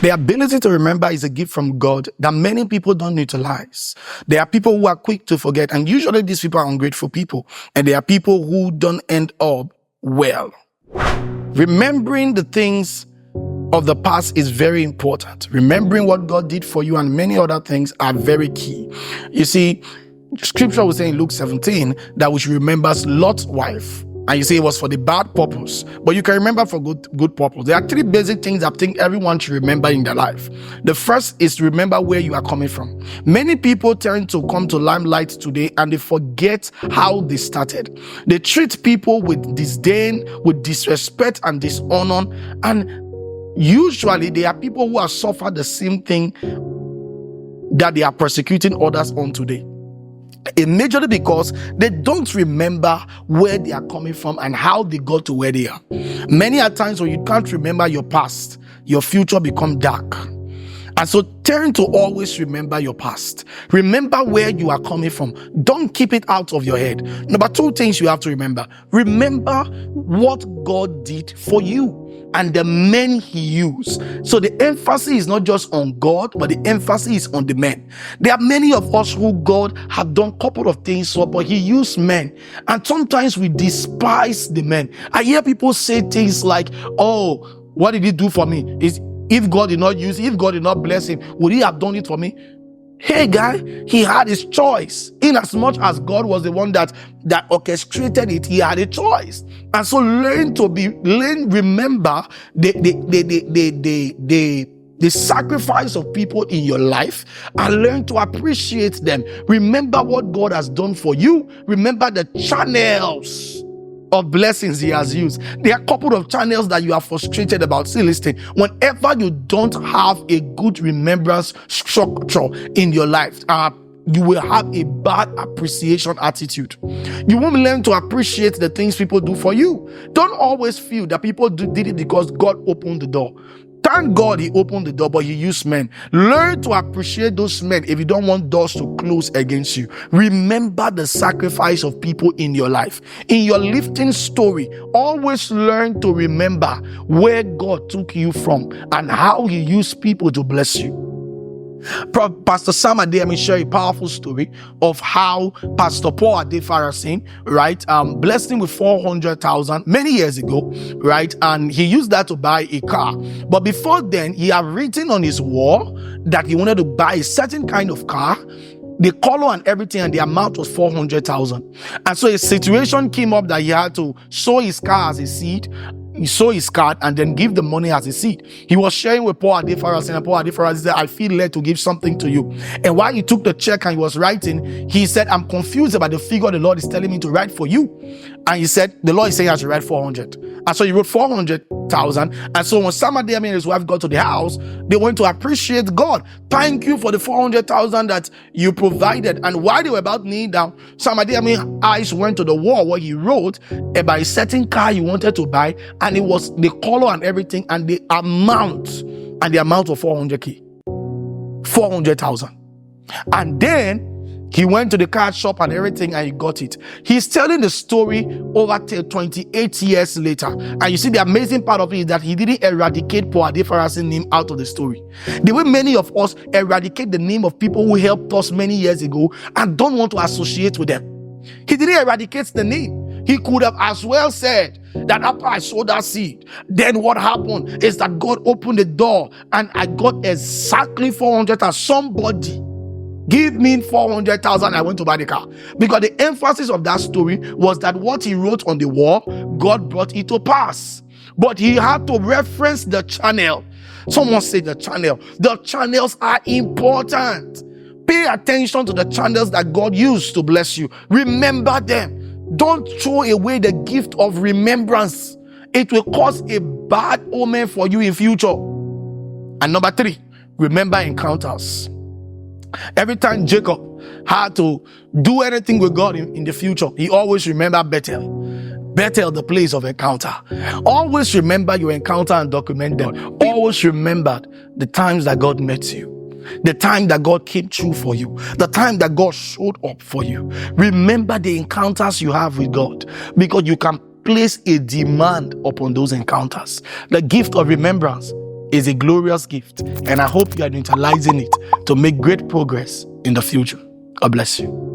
The ability to remember is a gift from God that many people don't utilize. There are people who are quick to forget, and usually these people are ungrateful people, and there are people who don't end up well. Remembering the things of the past is very important. Remembering what God did for you and many other things are very key. You see, scripture was saying in Luke 17 that we should remember Lot's wife. And you say it was for the bad purpose, but you can remember for good purpose. There are three basic things I think everyone should remember in their life. The first is to remember where you are coming from. Many people tend to come to limelight today and they forget how they started. They treat people with disdain, with disrespect and dishonor, and usually they are people who have suffered the same thing that they are persecuting others on today. Majorly because they don't remember where they are coming from and how they got to where they are. Many a times when you can't remember your past, your future becomes dark. And so turn to always remember your past. Remember where you are coming from. Don't keep it out of your head. Number two things you have to remember. Remember what God did for you and the men he used. So the emphasis is not just on God, but the emphasis is on the men. There are many of us who God have done a couple of things for, but he used men. And sometimes we despise the men. I hear people say things like, oh, what did he do for me? If God did not use, if God did not bless him, would he have done it for me? Hey guy, he had his choice. In as much as God was the one that orchestrated it, he had a choice. And so remember the sacrifice of people in your life and learn to appreciate them. Remember what God has done for you. Remember the channels of blessings he has used. There are a couple of channels that you are frustrated about. See, listen, whenever you don't have a good remembrance structure in your life, you will have a bad appreciation attitude. You won't learn to appreciate the things people do for you. Don't always feel that people did it because God opened the door. Thank God he opened the door, but he used men. Learn to appreciate those men if you don't want doors to close against you. Remember the sacrifice of people in your life. In your lifting story, always learn to remember where God took you from and how he used people to bless you. Pastor Sam Adeyemi shared a powerful story of how Pastor Paul Adefarasin, right, blessed him with 400,000 many years ago, right, and he used that to buy a car. But before then, he had written on his wall that he wanted to buy a certain kind of car, the color and everything, and the amount was 400,000. And so a situation came up that he had to sow his car as a seed. He saw his card and then give the money as a seed. He was sharing with Paul Adefarasin, and Paul Adefarasin said, I feel led to give something to you. And while he took the check and he was writing, he said, I'm confused about the figure the Lord is telling me to write for you. And he said, the Lord is saying I should write 400. And so he wrote 400,000. And so when Sam Adeyemi and his wife got to the house, they went to appreciate God. Thank you for the 400,000 that you provided. And while they were about kneeling down, Sam Adeyemi's eyes went to the wall where he wrote about a certain car he wanted to buy. And it was the color and everything and the amount of 400,000. And then he went to the car shop and everything and he got it. He's telling the story over 28 years later. And you see, the amazing part of it is that he didn't eradicate Paul Adefarasin's name out of the story. The way many of us eradicate the name of people who helped us many years ago and don't want to associate with them. He didn't eradicate the name. He could have as well said that after I sowed that seed, then what happened is that God opened the door and I got exactly 400 as somebody. Give me 400,000. I went to buy the car. Because the emphasis of that story was that what he wrote on the wall, God brought it to pass. But he had to reference the channel. Someone said the channel. The channels are important. Pay attention to the channels that God used to bless you. Remember them. Don't throw away the gift of remembrance. It will cause a bad omen for you in future. And number three, remember encounters. Every time Jacob had to do anything with God in the future, he always remembered Bethel. Bethel, the place of encounter. Always remember your encounter and document them. Always remember the times that God met you. The time that God came through for you. The time that God showed up for you. Remember the encounters you have with God, because you can place a demand upon those encounters. The gift of remembrance is a glorious gift, and I hope you are utilizing it to make great progress in the future. God bless you.